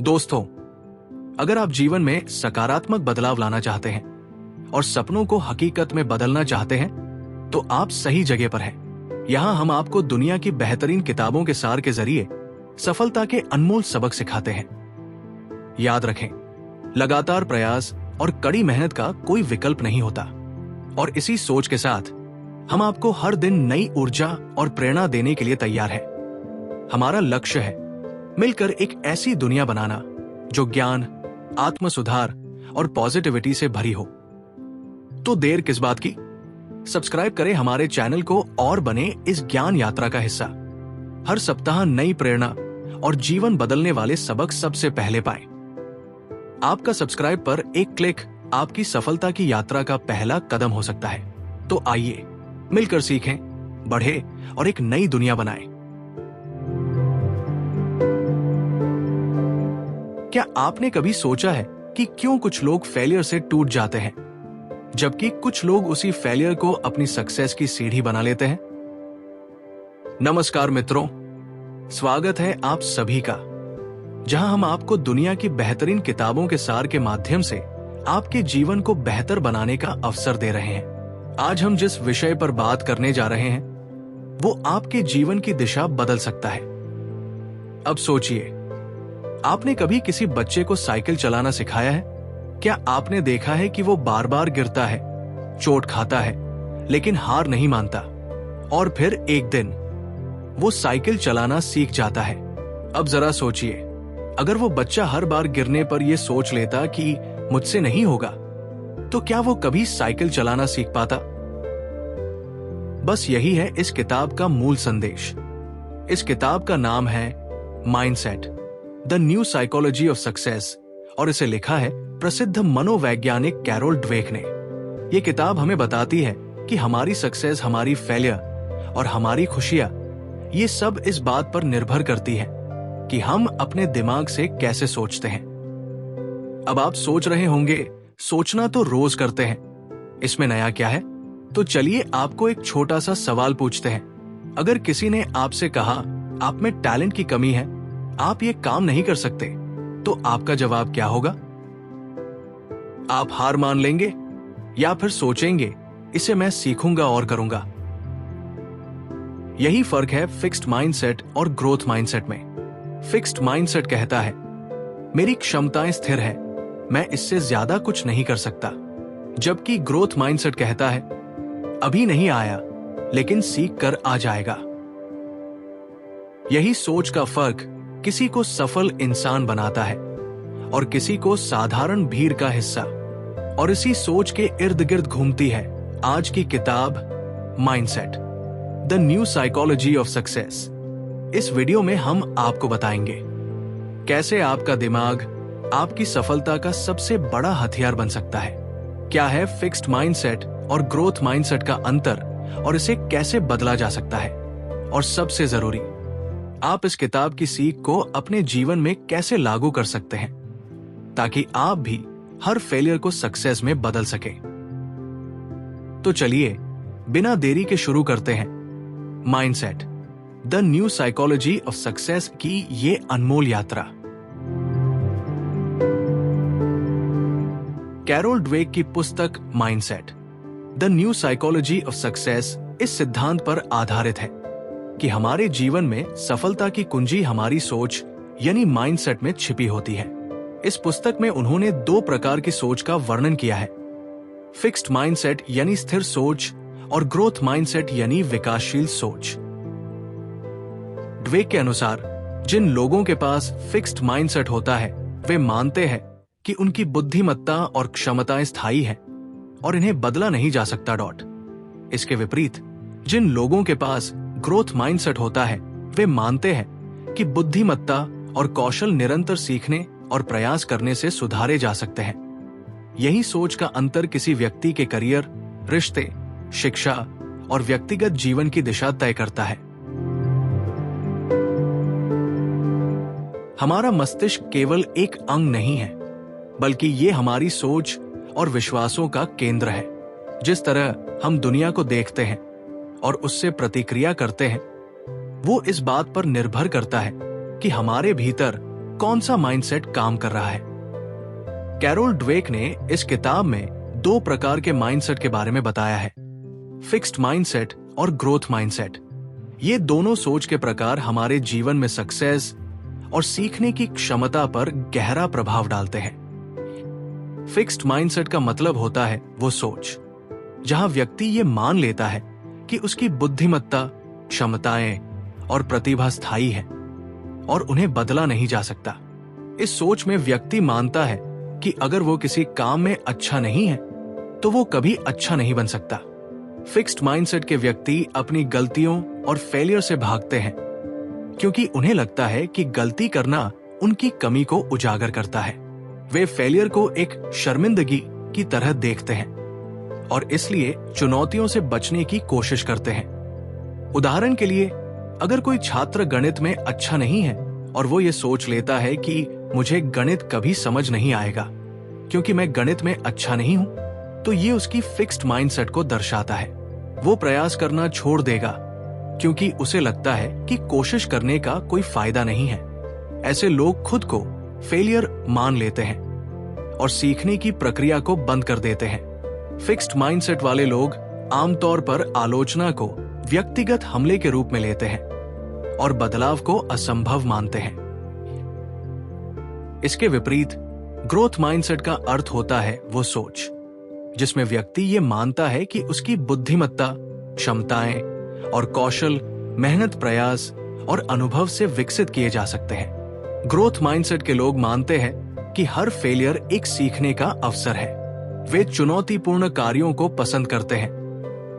दोस्तों, अगर आप जीवन में सकारात्मक बदलाव लाना चाहते हैं और सपनों को हकीकत में बदलना चाहते हैं, तो आप सही जगह पर हैं। यहाँ हम आपको दुनिया की बेहतरीन किताबों के सार के जरिए सफलता के अनमोल सबक सिखाते हैं। याद रखें, लगातार प्रयास और कड़ी मेहनत का कोई विकल्प नहीं होता, और इसी सोच के साथ हम आपको हर दिन नई ऊर्जा और प्रेरणा देने के लिए तैयार हैं। हमारा लक्ष्य है मिलकर एक ऐसी दुनिया बनाना जो ज्ञान, आत्म सुधार और पॉजिटिविटी से भरी हो। तो देर किस बात की? सब्सक्राइब करें हमारे चैनल को और बने इस ज्ञान यात्रा का हिस्सा। हर सप्ताह नई प्रेरणा और जीवन बदलने वाले सबक सबसे पहले पाएं। आपका सब्सक्राइब पर एक क्लिक आपकी सफलता की यात्रा का पहला कदम हो सकता है। तो आइए मिलकर सीखें, बढ़े और एक नई दुनिया बनाएं। क्या आपने कभी सोचा है कि क्यों कुछ लोग फेलियर से टूट जाते हैं, जबकि कुछ लोग उसी फेलियर को अपनी सक्सेस की सीढ़ी बना लेते हैं? नमस्कार मित्रों, स्वागत है आप सभी का, जहां हम आपको दुनिया की बेहतरीन किताबों के सार के माध्यम से आपके जीवन को बेहतर बनाने का अवसर दे रहे हैं। आज हम जिस विषय पर बात करने जा रहे हैं, वो आपके जीवन की दिशा बदल सकता है। अब सोचिए, आपने कभी किसी बच्चे को साइकिल चलाना सिखाया है? क्या आपने देखा है कि वो बार बार गिरता है, चोट खाता है, लेकिन हार नहीं मानता, और फिर एक दिन वो साइकिल चलाना सीख जाता है। अब जरा सोचिए, अगर वो बच्चा हर बार गिरने पर यह सोच लेता कि मुझसे नहीं होगा, तो क्या वो कभी साइकिल चलाना सीख पाता? बस यही है इस किताब का मूल संदेश। इस किताब का नाम है mindset, the new psychology of success, और इसे लिखा है प्रसिद्ध मनोवैज्ञानिक कैरोल ड्वेक ने। ये किताब हमें बताती है कि हमारी सक्सेस, हमारी फेलियर और हमारी खुशियां, ये सब इस बात पर निर्भर करती है कि हम अपने दिमाग से कैसे सोचते हैं। अब आप सोच रहे होंगे, सोचना तो रोज करते हैं, इसमें नया क्या है? तो चलिए आपको एक छोटा सा सवाल पूछते हैं। अगर किसी ने आपसे कहा आप में टैलेंट की कमी है, आप ये काम नहीं कर सकते, तो आपका जवाब क्या होगा? आप हार मान लेंगे या फिर सोचेंगे इसे मैं सीखूंगा और करूंगा? यही फर्क है फिक्स्ड माइंडसेट और ग्रोथ माइंडसेट में। फिक्स्ड माइंडसेट कहता है मेरी क्षमताएं स्थिर है, मैं इससे ज्यादा कुछ नहीं कर सकता, जबकि ग्रोथ माइंडसेट कहता है अभी नहीं आया, लेकिन सीख कर आ जाएगा। यही सोच का फर्क किसी को सफल इंसान बनाता है और किसी को साधारण भीड़ का हिस्सा। और इसी सोच के इर्द गिर्द घूमती है आज की किताब mindset, the new psychology of success. इस वीडियो में हम आपको बताएंगे कैसे आपका दिमाग आपकी सफलता का सबसे बड़ा हथियार बन सकता है, क्या है फिक्स्ड माइंडसेट और ग्रोथ माइंडसेट का अंतर और इसे कैसे बदला जा सकता है, और सबसे जरूरी, आप इस किताब की सीख को अपने जीवन में कैसे लागू कर सकते हैं ताकि आप भी हर फेलियर को सक्सेस में बदल सके। तो चलिए बिना देरी के शुरू करते हैं mindset, the new psychology of success की ये अनमोल यात्रा। कैरोल ड्वेक की पुस्तक mindset, the new psychology of success इस सिद्धांत पर आधारित है कि हमारे जीवन में सफलता की कुंजी हमारी सोच यानी माइंडसेट में छिपी होती है। इस पुस्तक में उन्होंने दो प्रकार की सोच का वर्णन किया है, फिक्स्ड माइंडसेट यानी स्थिर सोच और ग्रोथ माइंडसेट यानी विकासशील सोच। ड्वेक के अनुसार जिन लोगों के पास फिक्स्ड माइंडसेट होता है, वे मानते हैं कि उनकी बुद्धिमत्ता और क्षमताएं स्थायी हैं और इन्हें बदला नहीं जा सकता। इसके विपरीत जिन लोगों के पास ग्रोथ माइंडसेट होता है, वे मानते हैं कि बुद्धिमत्ता और कौशल निरंतर सीखने और प्रयास करने से सुधारे जा सकते हैं। यही सोच का अंतर किसी व्यक्ति के करियर, रिश्ते, शिक्षा और व्यक्तिगत जीवन की दिशा तय करता है। हमारा मस्तिष्क केवल एक अंग नहीं है, बल्कि ये हमारी सोच और विश्वासों का केंद्र है। जिस तरह हम दुनिया को देखते हैं और उससे प्रतिक्रिया करते हैं, वो इस बात पर निर्भर करता है कि हमारे भीतर कौन सा माइंडसेट काम कर रहा है। कैरोल ड्वेक ने इस किताब में 2 प्रकार के माइंडसेट के बारे में बताया है, फिक्स्ड माइंडसेट और ग्रोथ माइंडसेट। ये दोनों सोच के प्रकार हमारे जीवन में सक्सेस और सीखने की क्षमता पर गहरा प्रभाव डालते हैं। फिक्स्ड माइंडसेट का मतलब होता है वो सोच जहां व्यक्ति ये मान लेता है कि उसकी बुद्धिमत्ता, क्षमताएं और प्रतिभा स्थायी है और उन्हें बदला नहीं जा सकता। इस सोच में व्यक्ति मानता है कि अगर वो किसी काम में अच्छा नहीं है तो वो कभी अच्छा नहीं बन सकता। फिक्स्ड माइंडसेट के व्यक्ति अपनी गलतियों और फेलियर से भागते हैं क्योंकि उन्हें लगता है कि गलती करना उनकी कमी को उजागर करता है। वे फेलियर को एक शर्मिंदगी की तरह देखते हैं और इसलिए चुनौतियों से बचने की कोशिश करते हैं। उदाहरण के लिए, अगर कोई छात्र गणित में अच्छा नहीं है और वो ये सोच लेता है कि मुझे गणित कभी समझ नहीं आएगा क्योंकि मैं गणित में अच्छा नहीं हूं, तो ये उसकी फिक्स्ड माइंडसेट को दर्शाता है। वो प्रयास करना छोड़ देगा क्योंकि उसे लगता है कि कोशिश करने का कोई फायदा नहीं है। ऐसे लोग खुद को फेलियर मान लेते हैं और सीखने की प्रक्रिया को बंद कर देते हैं। फिक्स्ड माइंडसेट वाले लोग आमतौर पर आलोचना को व्यक्तिगत हमले के रूप में लेते हैं और बदलाव को असंभव मानते हैं। इसके विपरीत ग्रोथ माइंडसेट का अर्थ होता है वो सोच जिसमें व्यक्ति ये मानता है कि उसकी बुद्धिमत्ता, क्षमताएं और कौशल मेहनत, प्रयास और अनुभव से विकसित किए जा सकते हैं। ग्रोथ माइंडसेट के लोग मानते हैं कि हर फेलियर एक सीखने का अवसर है। वे चुनौतीपूर्ण कार्यों को पसंद करते हैं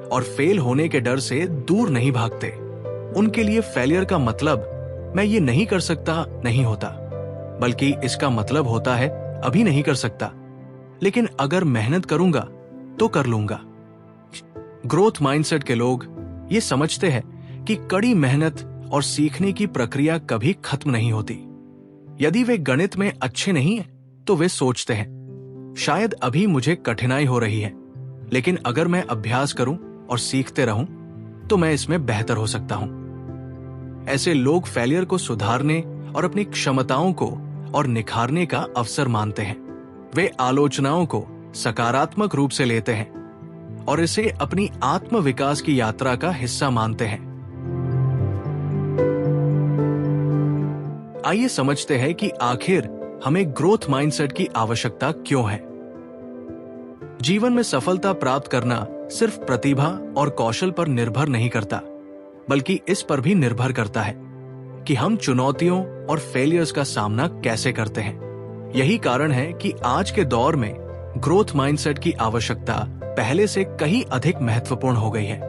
और फेल होने के डर से दूर नहीं भागते। उनके लिए फेलियर का मतलब मैं ये नहीं कर सकता नहीं होता, बल्कि इसका मतलब होता है अभी नहीं कर सकता, लेकिन अगर मेहनत करूंगा तो कर लूंगा। ग्रोथ माइंडसेट के लोग ये समझते हैं कि कड़ी मेहनत और सीखने की प्रक्रिया कभी खत्म नहीं होती। यदि वे गणित में अच्छे नहीं हैं, तो वे सोचते हैं शायद अभी मुझे कठिनाई हो रही है, लेकिन अगर मैं अभ्यास करूं और सीखते रहूं तो मैं इसमें बेहतर हो सकता हूं। ऐसे लोग फेलियर को सुधारने और अपनी क्षमताओं को और निखारने का अवसर मानते हैं। वे आलोचनाओं को सकारात्मक रूप से लेते हैं और इसे अपनी आत्म विकास की यात्रा का हिस्सा मानते हैं। आइए समझते हैं कि आखिर हमें ग्रोथ माइंडसेट की आवश्यकता क्यों है। जीवन में सफलता प्राप्त करना सिर्फ प्रतिभा और कौशल पर निर्भर नहीं करता, बल्कि इस पर भी निर्भर करता है कि हम चुनौतियों और फेलियर्स का सामना कैसे करते हैं। यही कारण है कि आज के दौर में ग्रोथ माइंडसेट की आवश्यकता पहले से कहीं अधिक महत्वपूर्ण हो गई है।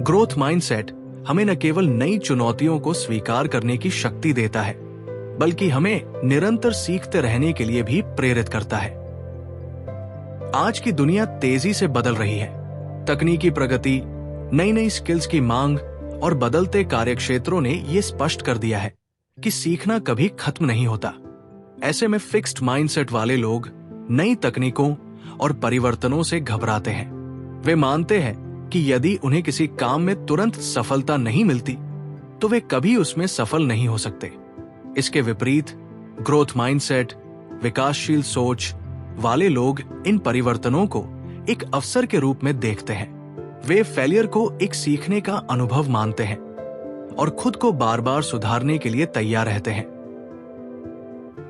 ग्रोथ माइंडसेट हमें न केवल नई चुनौतियों को स्वीकार करने की शक्ति देता है, बल्कि हमें निरंतर सीखते रहने के लिए भी प्रेरित करता है। आज की दुनिया तेजी से बदल रही है। तकनीकी प्रगति, नई नई स्किल्स की मांग और बदलते कार्यक्षेत्रों ने यह स्पष्ट कर दिया है कि सीखना कभी खत्म नहीं होता। ऐसे में फिक्स्ड माइंडसेट वाले लोग नई तकनीकों और परिवर्तनों से घबराते हैं। वे मानते हैं कि यदि उन्हें किसी काम में तुरंत सफलता नहीं मिलती, तो वे कभी उसमें सफल नहीं हो सकते। इसके विपरीत ग्रोथ माइंडसेट, विकासशील सोच वाले लोग इन परिवर्तनों को एक अवसर के रूप में देखते हैं। वे फेलियर को एक सीखने का अनुभव मानते हैं और खुद को बार बार सुधारने के लिए तैयार रहते हैं।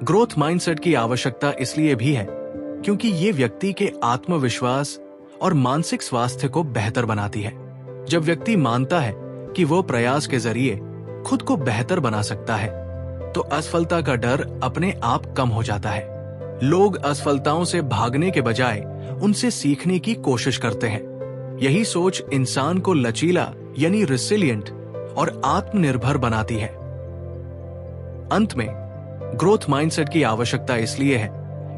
ग्रोथ माइंडसेट की आवश्यकता इसलिए भी है क्योंकि ये व्यक्ति के आत्मविश्वास और मानसिक स्वास्थ्य को बेहतर बनाती है। जब व्यक्ति मानता है कि वो प्रयास के जरिए खुद को बेहतर बना सकता है, तो असफलता का डर अपने आप कम हो जाता है। लोग असफलताओं से भागने के बजाय उनसे सीखने की कोशिश करते हैं। यही सोच इंसान को लचीला यानी रिसिलिएंट और आत्मनिर्भर बनाती है। अंत में ग्रोथ माइंडसेट की आवश्यकता इसलिए है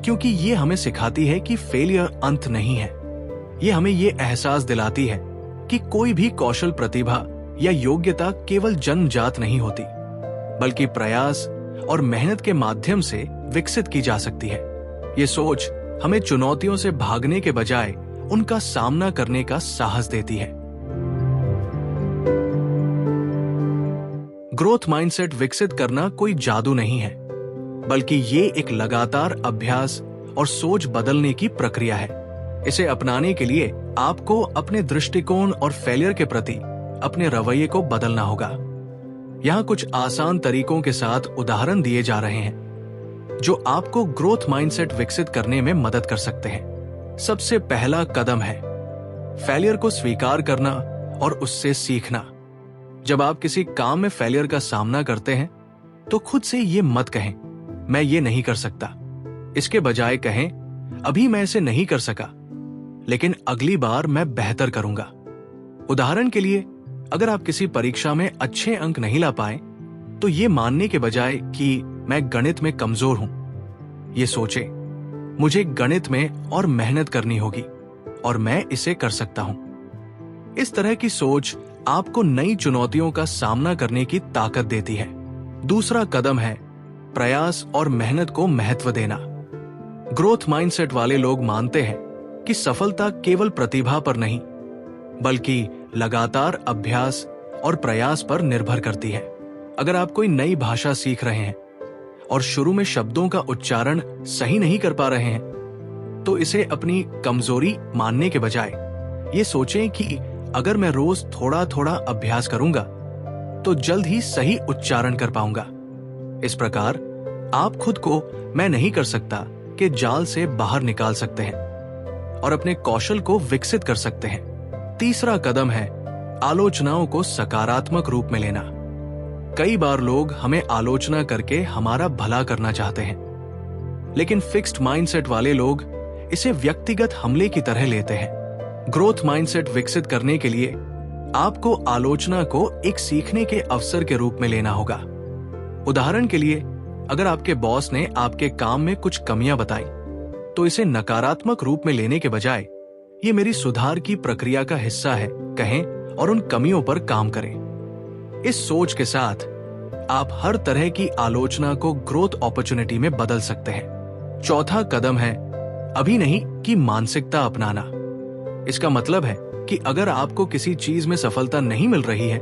क्योंकि ये हमें सिखाती है कि फेलियर अंत नहीं है। ये हमें ये एहसास दिलाती है कि कोई भी कौशल, प्रतिभा या योग्यता केवल जन्मजात नहीं होती, बल्कि प्रयास और मेहनत के माध्यम से विकसित की जा सकती है। ये सोच हमें चुनौतियों से भागने के बजाय उनका सामना करने का साहस देती है। ग्रोथ माइंडसेट विकसित करना कोई जादू नहीं है, बल्कि ये एक लगातार अभ्यास और सोच बदलने की प्रक्रिया है। इसे अपनाने के लिए आपको अपने दृष्टिकोण और फेलियर के प्रति अपने रवैये को बदलना होगा। यहाँ कुछ आसान तरीकों के साथ उदाहरण दिए जा रहे हैं जो आपको ग्रोथ माइंडसेट विकसित करने में मदद कर सकते हैं। सबसे पहला कदम है फेलियर को स्वीकार करना और उससे सीखना। जब आप किसी काम में फेलियर का सामना करते हैं तो खुद से ये मत कहें मैं ये नहीं कर सकता। इसके बजाय कहें अभी मैं इसे नहीं कर सका, लेकिन अगली बार मैं बेहतर करूंगा। उदाहरण के लिए, अगर आप किसी परीक्षा में अच्छे अंक नहीं ला पाए तो ये मानने के बजाय कि मैं गणित में कमजोर हूं, ये सोचे मुझे गणित में और मेहनत करनी होगी और मैं इसे कर सकता हूं। इस तरह की सोच आपको नई चुनौतियों का सामना करने की ताकत देती है। दूसरा कदम है प्रयास और मेहनत को महत्व देना। ग्रोथ माइंडसेट वाले लोग मानते हैं कि सफलता केवल प्रतिभा पर नहीं, बल्कि लगातार अभ्यास और प्रयास पर निर्भर करती है। अगर आप कोई नई भाषा सीख रहे हैं और शुरू में शब्दों का उच्चारण सही नहीं कर पा रहे हैं, तो इसे अपनी कमजोरी मानने के बजाय ये सोचें कि अगर मैं रोज थोड़ा थोड़ा अभ्यास करूंगा तो जल्द ही सही उच्चारण कर पाऊंगा। इस प्रकार आप खुद को मैं नहीं कर सकता के जाल से बाहर निकाल सकते हैं और अपने कौशल को विकसित कर सकते हैं। तीसरा कदम है आलोचनाओं को सकारात्मक रूप में लेना। कई बार लोग हमें आलोचना करके हमारा भला करना चाहते हैं, लेकिन फिक्स्ड माइंडसेट वाले लोग इसे व्यक्तिगत हमले की तरह लेते हैं। ग्रोथ माइंडसेट विकसित करने के लिए आपको आलोचना को एक सीखने के अवसर के रूप में लेना होगा। उदाहरण के लिए, अगर आपके बॉस ने आपके काम में कुछ कमियां बताई तो इसे नकारात्मक रूप में लेने के बजाय ये मेरी सुधार की प्रक्रिया का हिस्सा है कहें और उन कमियों पर काम करें। इस सोच के साथ आप हर तरह की आलोचना को ग्रोथ अपॉर्चुनिटी में बदल सकते हैं। चौथा कदम है अभी नहीं की मानसिकता अपनाना। इसका मतलब है कि अगर आपको किसी चीज में सफलता नहीं मिल रही है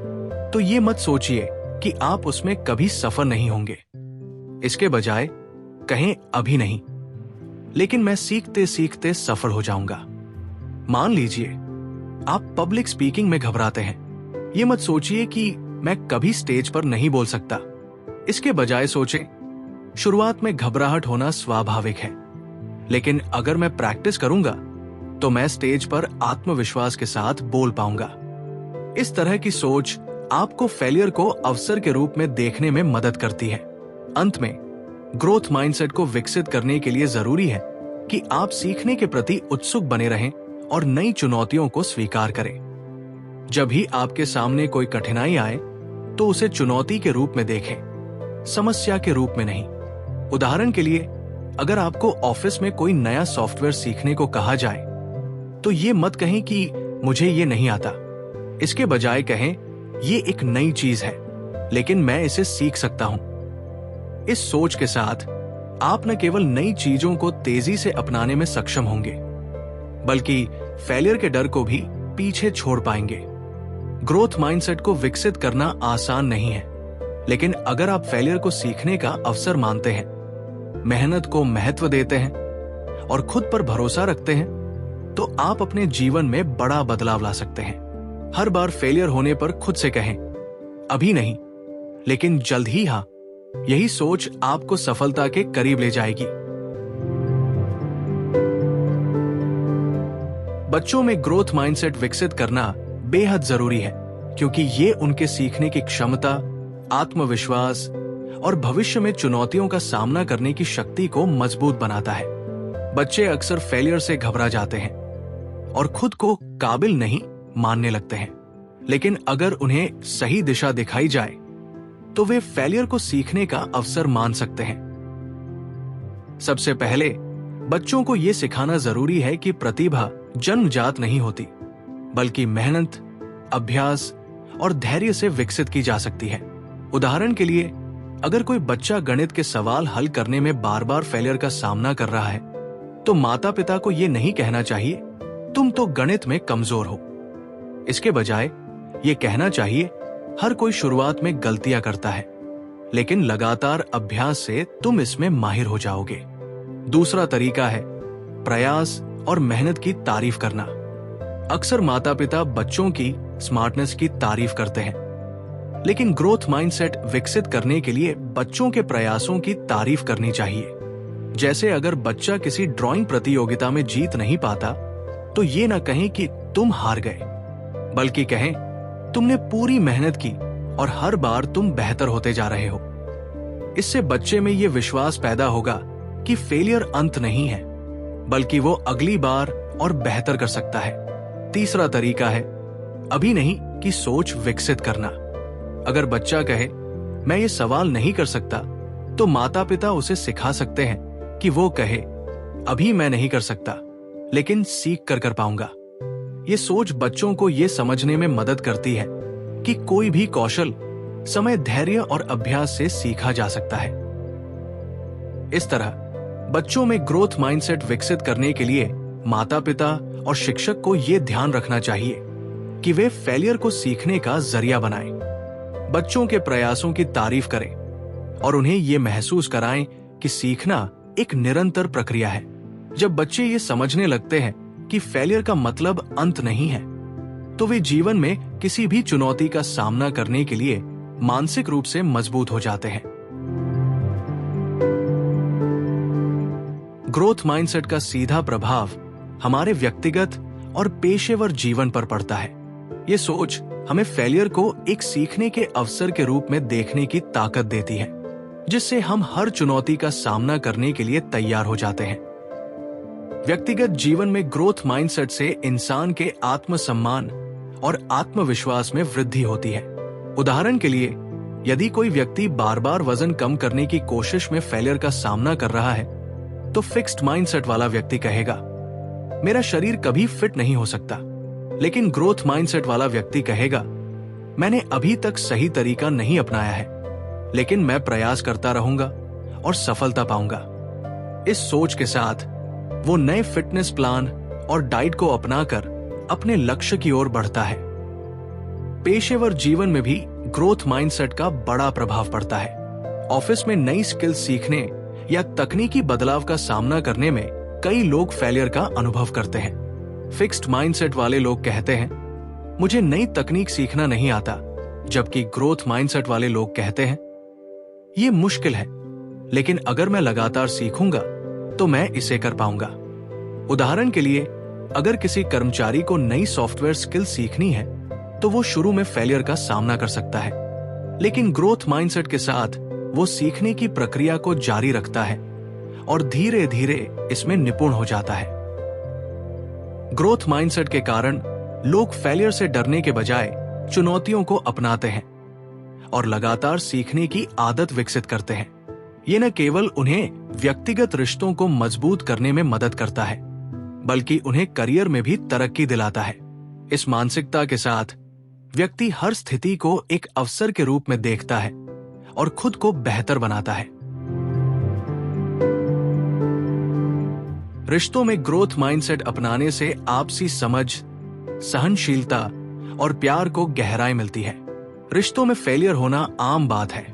तो ये मत सोचिए कि आप उसमें कभी सफल नहीं होंगे। इसके बजाय कहें अभी नहीं, लेकिन मैं सीखते सीखते सफल हो जाऊंगा। मान लीजिए आप पब्लिक स्पीकिंग में घबराते हैं। ये मत सोचिए कि मैं कभी स्टेज पर नहीं बोल सकता। इसके बजाय सोचें शुरुआत में घबराहट होना स्वाभाविक है, लेकिन अगर मैं प्रैक्टिस करूंगा तो मैं स्टेज पर आत्मविश्वास के साथ बोल पाऊंगा। इस तरह की सोच आपको फेलियर को अवसर के रूप में देखने में मदद करती है। अंत में, ग्रोथ माइंडसेट को विकसित करने के लिए जरूरी है कि आप सीखने के प्रति उत्सुक बने रहें और नई चुनौतियों को स्वीकार करें। जब भी आपके सामने कोई कठिनाई आए तो उसे चुनौती के रूप में देखें, समस्या के रूप में नहीं। उदाहरण के लिए, अगर आपको ऑफिस में कोई नया सॉफ्टवेयर सीखने को कहा जाए तो ये मत कहें कि मुझे ये नहीं आता। इसके बजाय कहें ये एक नई चीज है, लेकिन मैं इसे सीख सकता हूं। इस सोच के साथ आप न केवल नई चीजों को तेजी से अपनाने में सक्षम होंगे, बल्कि फेलियर के डर को भी पीछे छोड़ पाएंगे। ग्रोथ माइंडसेट को विकसित करना आसान नहीं है, लेकिन अगर आप फेलियर को सीखने का अवसर मानते हैं, मेहनत को महत्व देते हैं और खुद पर भरोसा रखते हैं, तो आप अपने जीवन में बड़ा बदलाव ला सकते हैं। हर बार फेलियर होने पर खुद से कहें अभी नहीं, लेकिन जल्द ही हाँ। यही सोच आपको सफलता के करीब ले जाएगी। बच्चों में ग्रोथ माइंडसेट विकसित करना बेहद जरूरी है, क्योंकि ये उनके सीखने की क्षमता, आत्मविश्वास और भविष्य में चुनौतियों का सामना करने की शक्ति को मजबूत बनाता है। बच्चे अक्सर फेलियर से घबरा जाते हैं और खुद को काबिल नहीं मानने लगते हैं, लेकिन अगर उन्हें सही दिशा दिखाई जाए तो वे फेलियर को सीखने का अवसर मान सकते हैं। सबसे पहले बच्चों को यह सिखाना जरूरी है कि प्रतिभा जन्मजात नहीं होती, बल्कि मेहनत, अभ्यास और धैर्य से विकसित की जा सकती है। उदाहरण के लिए, अगर कोई बच्चा गणित के सवाल हल करने में बार बार फेलियर का सामना कर रहा है, तो माता पिता को यह नहीं कहना चाहिए तुम तो गणित में कमजोर हो। इसके बजाय ये कहना चाहिए हर कोई शुरुआत में गलतियां करता है, लेकिन लगातार अभ्यास से तुम इसमें माहिर हो जाओगे। दूसरा तरीका है प्रयास और मेहनत की तारीफ करना। अक्सर माता पिता बच्चों की स्मार्टनेस की तारीफ करते हैं, लेकिन ग्रोथ माइंडसेट विकसित करने के लिए बच्चों के प्रयासों की तारीफ करनी चाहिए। जैसे अगर बच्चा किसी ड्राइंग प्रतियोगिता में जीत नहीं पाता तो ये ना कहें कि तुम हार गए, बल्कि कहें तुमने पूरी मेहनत की और हर बार तुम बेहतर होते जा रहे हो। इससे बच्चे में ये विश्वास पैदा होगा कि फेलियर अंत नहीं है, बल्कि वो अगली बार और बेहतर कर सकता है। तीसरा तरीका है अभी नहीं की सोच विकसित करना। अगर बच्चा कहे मैं ये सवाल नहीं कर सकता, तो माता पिता उसे सिखा सकते हैं कि वो कहे अभी मैं नहीं कर सकता, लेकिन सीख कर पाऊंगा। ये सोच बच्चों को ये समझने में मदद करती है कि कोई भी कौशल समय, धैर्य और अभ्यास से सीखा जा सकता है। इस तरह बच्चों में ग्रोथ माइंडसेट विकसित करने के लिए माता पिता और शिक्षक को यह ध्यान रखना चाहिए कि वे फेलियर को सीखने का जरिया बनाएं, बच्चों के प्रयासों की तारीफ करें और उन्हें यह महसूस कराएं कि सीखना एक निरंतर प्रक्रिया है। जब बच्चे ये समझने लगते हैं कि फेलियर का मतलब अंत नहीं है, तो वे जीवन में किसी भी चुनौती का सामना करने के लिए मानसिक रूप से मजबूत हो जाते हैं। ग्रोथ माइंडसेट का सीधा प्रभाव हमारे व्यक्तिगत और पेशेवर जीवन पर पड़ता है। ये सोच हमें फेलियर को एक सीखने के अवसर के रूप में देखने की ताकत देती है, जिससे हम हर चुनौती का सामना करने के लिए तैयार हो जाते हैं। व्यक्तिगत जीवन में ग्रोथ माइंडसेट से इंसान के आत्मसम्मान और आत्मविश्वास में वृद्धि होती है। उदाहरण के लिए, यदि कोई व्यक्ति बार बार वजन कम करने की कोशिश में फेलियर का सामना कर रहा है, तो फिक्स्ड माइंडसेट वाला व्यक्ति कहेगा मेरा शरीर कभी फिट नहीं हो सकता। लेकिन ग्रोथ माइंडसेट वाला व्यक्ति कहेगा मैंने अभी तक सही तरीका नहीं अपनाया है, लेकिन मैं प्रयास करता रहूंगा और सफलता पाऊंगा। इस सोच के साथ वो नए फिटनेस प्लान और डाइट को अपनाकर अपने लक्ष्य की ओर बढ़ता है। पेशेवर जीवन में भी ग्रोथ माइंडसेट का बड़ा प्रभाव पड़ता है। ऑफिस में नई स्किल सीखने या तकनीकी बदलाव का सामना करने में कई लोग फेलियर का अनुभव करते हैं। फिक्स्ड माइंडसेट वाले लोग कहते हैं मुझे नई तकनीक सीखना नहीं आता, जबकि ग्रोथ माइंडसेट वाले लोग कहते हैं ये मुश्किल है, लेकिन अगर मैं लगातार सीखूंगा तो मैं इसे कर पाऊंगा। उदाहरण के लिए, अगर किसी कर्मचारी को नई सॉफ्टवेयर स्किल सीखनी है तो वो शुरू में फेलियर का सामना कर सकता है, लेकिन ग्रोथ माइंडसेट के साथ वो सीखने की प्रक्रिया को जारी रखता है और धीरे धीरे इसमें निपुण हो जाता है। ग्रोथ माइंडसेट के कारण लोग फेलियर से डरने के बजाय चुनौतियों को अपनाते हैं और लगातार सीखने की आदत विकसित करते हैं। ये न केवल उन्हें व्यक्तिगत रिश्तों को मजबूत करने में मदद करता है, बल्कि उन्हें करियर में भी तरक्की दिलाता है। इस मानसिकता के साथ व्यक्ति हर स्थिति को एक अवसर के रूप में देखता है और खुद को बेहतर बनाता है। रिश्तों में ग्रोथ माइंडसेट अपनाने से आपसी समझ, सहनशीलता और प्यार को गहराई मिलती है। रिश्तों में फेलियर होना आम बात है,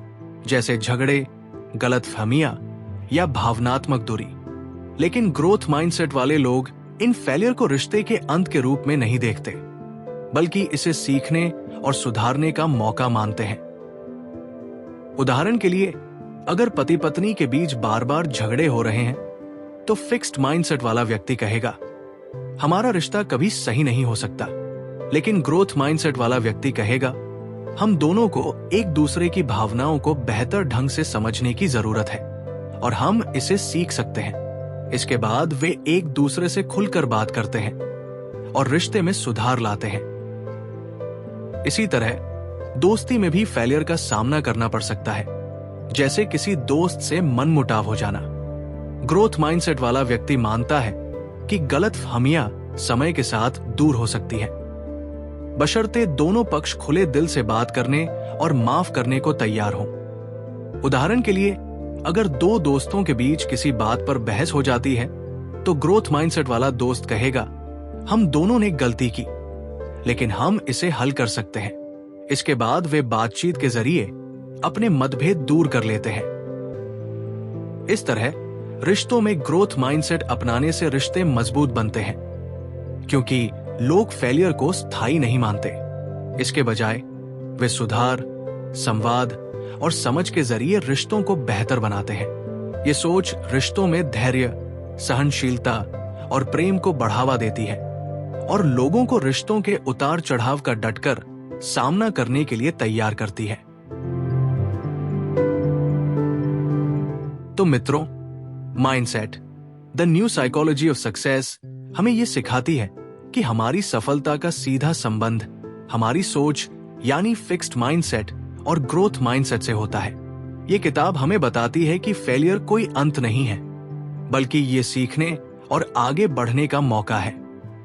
जैसे झगड़े, गलतफहमियां या भावनात्मक दूरी। लेकिन ग्रोथ माइंडसेट वाले लोग इन फेलियर को रिश्ते के अंत के रूप में नहीं देखते, बल्कि इसे सीखने और सुधारने का मौका मानते हैं। उदाहरण के लिए, अगर पति पत्नी के बीच बार बार झगड़े हो रहे हैं, तो फिक्स्ड माइंडसेट वाला व्यक्ति कहेगा हमारा रिश्ता कभी सही नहीं हो सकता। लेकिन ग्रोथ माइंडसेट वाला व्यक्ति कहेगा हम दोनों को एक दूसरे की भावनाओं को बेहतर ढंग से समझने की जरूरत है और हम इसे सीख सकते हैं। इसके बाद वे एक दूसरे से खुलकर बात करते हैं और रिश्ते में सुधार लाते हैं। इसी तरह दोस्ती में भी फेलियर का सामना करना पड़ सकता है, जैसे किसी दोस्त से मनमुटाव हो जाना। ग्रोथ माइंडसेट वाला व्यक्ति मानता है कि गलतफहमियां समय के साथ दूर हो सकती हैं, बशर्ते दोनों पक्ष खुले दिल से बात करने और माफ करने को तैयार हों। उदाहरण के लिए, अगर दो दोस्तों के बीच किसी बात पर बहस हो जाती है, तो ग्रोथ माइंडसेट वाला दोस्त कहेगा हम दोनों ने गलती की, लेकिन हम इसे हल कर सकते हैं। इसके बाद वे बातचीत के जरिए अपने मतभेद दूर कर लेते हैं। इस तरह रिश्तों में ग्रोथ माइंडसेट अपनाने से रिश्ते मजबूत बनते हैं, क्योंकि लोग फेलियर को स्थायी नहीं मानते। इसके बजाय वे सुधार, संवाद और समझ के जरिए रिश्तों को बेहतर बनाते हैं। ये सोच रिश्तों में धैर्य, सहनशीलता और प्रेम को बढ़ावा देती है और लोगों को रिश्तों के उतार चढ़ाव का डटकर सामना करने के लिए तैयार करती है। तो मित्रों, mindset the new psychology of success हमें यह सिखाती है कि हमारी सफलता का सीधा संबंध हमारी सोच यानी फिक्स्ड माइंडसेट और ग्रोथ माइंडसेट से होता है। यह किताब हमें बताती है कि फेलियर कोई अंत नहीं है, बल्कि ये सीखने और आगे बढ़ने का मौका है।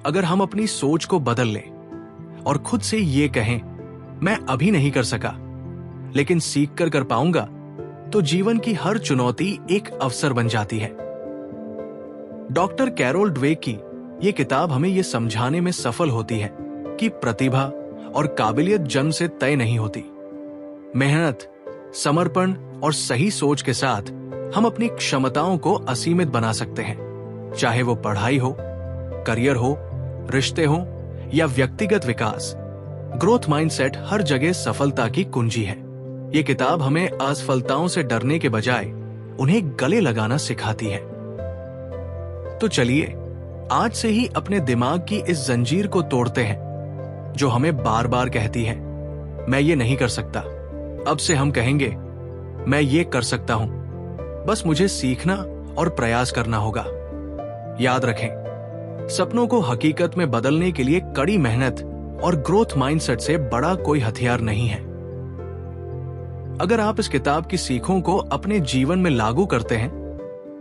अगर हम अपनी सोच को बदल लें और खुद से ये कहें, मैं अभी नहीं कर सका लेकिन सीख कर पाऊंगा, तो जीवन की हर चुनौती एक अवसर बन जाती है। डॉक्टर कैरोल ड्वेक की ये किताब हमें यह समझाने में सफल होती है कि प्रतिभा और काबिलियत जन्म से तय नहीं होती। मेहनत, समर्पण और सही सोच के साथ हम अपनी क्षमताओं को असीमित बना सकते हैं, चाहे वो पढ़ाई हो, करियर हो, रिश्ते हो या व्यक्तिगत विकास। ग्रोथ माइंडसेट हर जगह सफलता की कुंजी है। ये किताब हमें असफलताओं से डरने के बजाय उन्हें गले लगाना सिखाती है। तो चलिए आज से ही अपने दिमाग की इस जंजीर को तोड़ते हैं जो हमें बार बार कहती है, मैं ये नहीं कर सकता। अब से हम कहेंगे, मैं ये कर सकता हूं, बस मुझे सीखना और प्रयास करना होगा। याद रखें, सपनों को हकीकत में बदलने के लिए कड़ी मेहनत और ग्रोथ माइंडसेट से बड़ा कोई हथियार नहीं है। अगर आप इस किताब की सीखों को अपने जीवन में लागू करते हैं,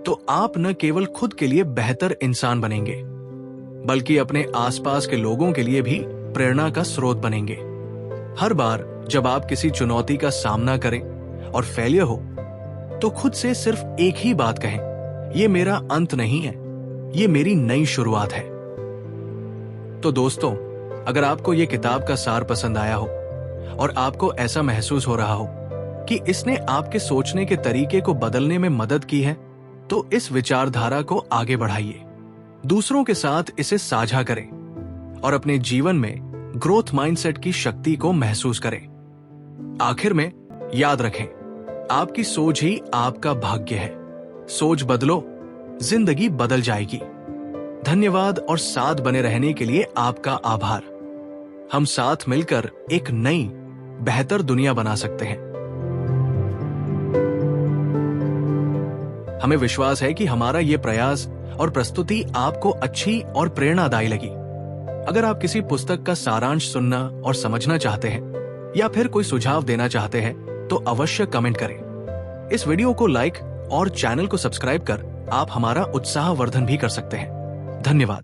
तो आप न केवल खुद के लिए बेहतर इंसान बनेंगे, बल्कि अपने आसपास के लोगों के लिए भी प्रेरणा का स्रोत बनेंगे। हर बार जब आप किसी चुनौती का सामना करें और फेलियर हो, तो खुद से सिर्फ एक ही बात कहें, यह मेरा अंत नहीं है, ये मेरी नई शुरुआत है। तो दोस्तों, अगर आपको यह किताब का सार पसंद आया हो और आपको ऐसा महसूस हो रहा हो कि इसने आपके सोचने के तरीके को बदलने में मदद की है, तो इस विचारधारा को आगे बढ़ाइए, दूसरों के साथ इसे साझा करें और अपने जीवन में ग्रोथ माइंडसेट की शक्ति को महसूस करें। आखिर में याद रखें, आपकी सोच ही आपका भाग्य है। सोच बदलो, जिंदगी बदल जाएगी। धन्यवाद और साथ बने रहने के लिए आपका आभार। हम साथ मिलकर एक नई, बेहतर दुनिया बना सकते हैं। हमें विश्वास है कि हमारा यह प्रयास और प्रस्तुति आपको अच्छी और प्रेरणादायी लगी। अगर आप किसी पुस्तक का सारांश सुनना और समझना चाहते हैं या फिर कोई सुझाव देना चाहते हैं, तो अवश्य कमेंट करें। इस वीडियो को लाइक और चैनल को सब्सक्राइब कर आप हमारा उत्साहवर्धन भी कर सकते हैं। धन्यवाद।